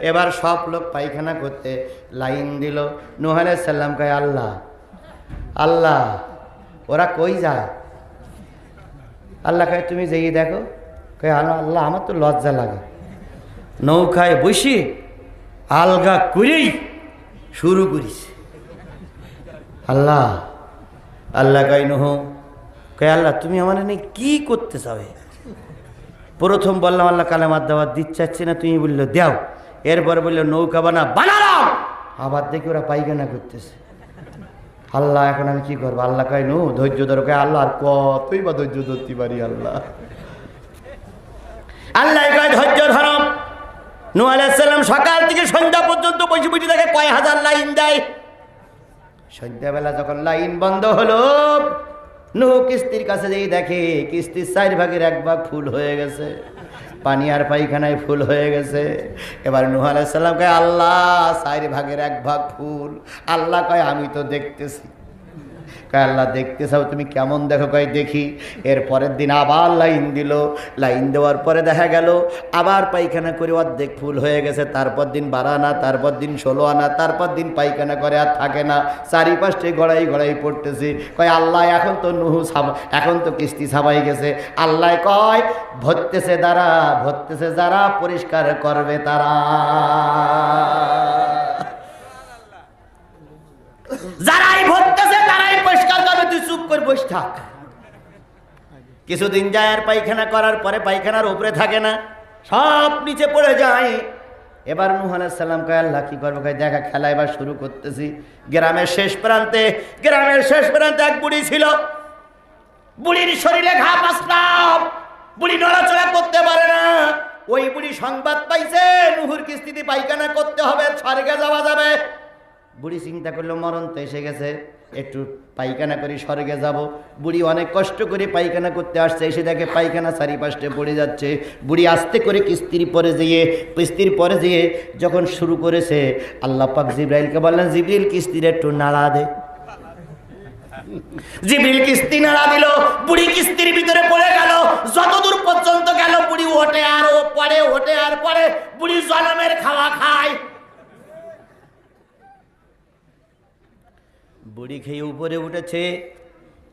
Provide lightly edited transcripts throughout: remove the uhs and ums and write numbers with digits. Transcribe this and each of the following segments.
এবার সব লোক পায়খানা করতে লাইন দিল। নূহ আলাইহিস সালাম কয় আল্লাহ আল্লাহ ওরা কই যায়? আল্লাহ কয় তুমি যেই দেখো। কয় আল্লাহ আমার তো লজ্জা লাগে, নৌকায় বসি আলগা করেই শুরু করিস। আল্লাহ আল্লাহ কয় নূহ, কয় আল্লাহ তুমি আমার নিয়ে কি করতে চাবে? প্রথম বললাম আল্লাহ কালেমার দাওয়াত দিতে চাচ্ছি না, তুমি বললো দাও। এরপরে বললো নৌকা বানালাম, আবার দেখি ওরা পায়খানা করতেছে। আল্লাহ এখন আমি কি করবো? আল্লাহ কয় নূহ ধৈর্য ধরো। কয় আল্লাহ আর কতই বা ধৈর্য ধরতে পারি? আল্লাহ আল্লাহ কয় ধৈর্য ধরো। নূহ আলাইহিস সালাম সকাল থেকে সন্ধ্যা পর্যন্ত বসে বসে দেখে কয় হাজার লাইন দেয়। সন্ধ্যাবেলা যখন লাইন বন্ধ হলো, নূহ কিস্তির কাছে যেই দেখে কিস্তির 4 ভাগের 1 ভাগ ফুল হয়ে গেছে, পানি আর পায়খানায় ফুল হয়ে গেছে। এবার নূহ আলাইহিস সালাম কয় আল্লাহ 4 ভাগের 1 ভাগ ফুল। আল্লাহ কয় আমি তো দেখতেছি। কয় আল্লাহ দেখতে চাও? তুমি কেমন দেখো? কয় দেখি। এর পরের দিন আবার লাইন দিল। লাইন দেওয়ার পরে দেখা গেল আবার পায়খানা করে অর্ধেক ফুল হয়ে গেছে। তারপর দিন 12 আনা, তারপর দিন 16 আনা, তারপর দিন পায়খানা করে আর থাকে না, চারিপাশে গড়াই গড়াই পড়তেছে। কয় আল্লাহ এখন তো নূহ এখন তো কিস্তি ছাপাই গেছে। আল্লাহ কয় ভরতেছে যারা পরিষ্কার করবে তারা। যারাই ভরতেছে তারাই পরিষ্কার করবে, তুই চুপ করে বসে থাক। কিছুদিন যায় আর পায়খানা করার পরে পায়খানার উপরে থাকে না, সব নিচে পড়ে যায়। এবার নূহ আলাইহিস সালাম কয় আল্লাহ কি করবো? কয় দেখা খেলা এবার শুরু করতেছি। গ্রামের শেষ প্রান্তে এক বুড়ি ছিল। বুড়ির শরীরে ঘা পাসলাম, বুড়ি নড়াচড়া করতে পারে না। ওই বুড়ি সংবাদ পাইছে নূহুর কিস্তিতে পায়খানা করতে হবে, স্বর্গে যাওয়া যাবে। বুড়ি চিন্তা করলো মরণ তো এসে গেছে, একটু পায়খানা করে স্বর্গে যাব। বুড়ি অনেক কষ্ট করে পায়খানা করতে আসছে, এসে দেখে পায়খানা চারিপাশে পড়ে যাচ্ছে। বুড়ি আস্তে করে কিস্তির পরে যেয়ে যখন শুরু করেছে, আল্লাহ পাক জিবরাইলকে বললেন জিবরিল কিস্তির একটু নাড়া দে। জিবরিল কিস্তি নাড়া দিল, বুড়ি কিস্তির ভিতরে পড়ে গেল। যতদূর পর্যন্ত গেল বুড়ি ওঠে আর পড়ে, বুড়ি জনমের খাওয়া খায়। বুড়ি খেয়ে উপরে উঠেছে,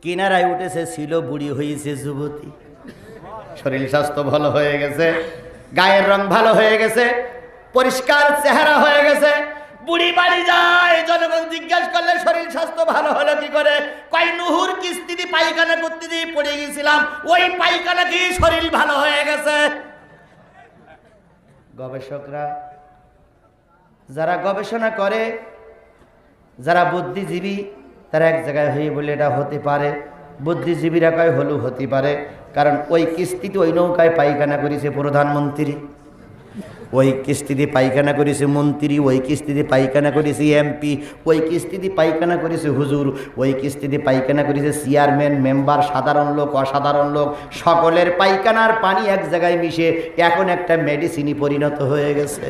কিনারায় উঠেছে, ছিল বুড়ি হয়েছে যুবতী। শরীর স্বাস্থ্য ভালো হয়ে গেছে, গায়ের রং ভালো হয়ে গেছে, পরিষ্কার চেহারা হয়ে গেছে। বুড়ি বাড়ি যায়, জনগণ জিজ্ঞাসা করলে শরীর স্বাস্থ্য ভালো হলো কি করে? কয় নূহুর কিস্তিতে পায়খানা করতে দিয়ে পড়ে গেছিলাম, ওই পায়খানা খেয়ে শরীর ভালো হয়ে গেছে। গবেষকরা যারা গবেষণা করে, যারা বুদ্ধিজীবী, তারা এক জায়গায় হয়ে বলে এটা হতে পারে। বুদ্ধিজীবীরা কয় হলেও হতে পারে, কারণ ওই কিস্তিতে ওই নৌকায় পায়খানা করেছে প্রধানমন্ত্রী, ওই কিস্তিতে পায়খানা করেছে মন্ত্রী, ওই কিস্তিতে পায়খানা করেছে এমপি, ওই কিস্তিতে পায়খানা করেছে হুজুর, ওই কিস্তিতে পায়খানা করেছে চেয়ারম্যান, মেম্বার, সাধারণ লোক, অসাধারণ লোক, সকলের পায়খানার পানি এক জায়গায় মিশে এখন একটা মেডিসিনে পরিণত হয়ে গেছে।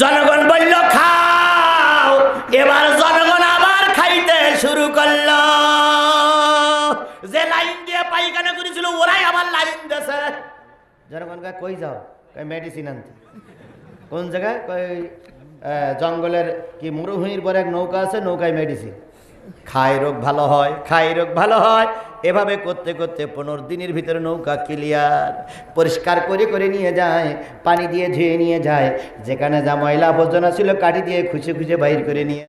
জনগণ বলল খাও, এবার জনগণ আবার খাইতে শুরু করলো। যে লাইন দিয়ে পায়খানা করেছিল ওরাই আবার লাইন দিয়েছে। জনগণ কই যাও? মেডিসিন আনতে। কোন জায়গায়? জঙ্গলের কি মরুভূমির পরে এক নৌকা আছে, নৌকায় মেডিসিন খায় রোগ ভালো হয়। এভাবে করতে করতে 15 দিনের ভিতরে নৌকা ক্লিয়ার, পরিষ্কার করে নিয়ে যায়, পানি দিয়ে ধুয়ে নিয়ে যায়, যেখানে যা ময়লা আবর্জনা ছিল কাঠি দিয়ে খুঁজে বাইর করে নিয়ে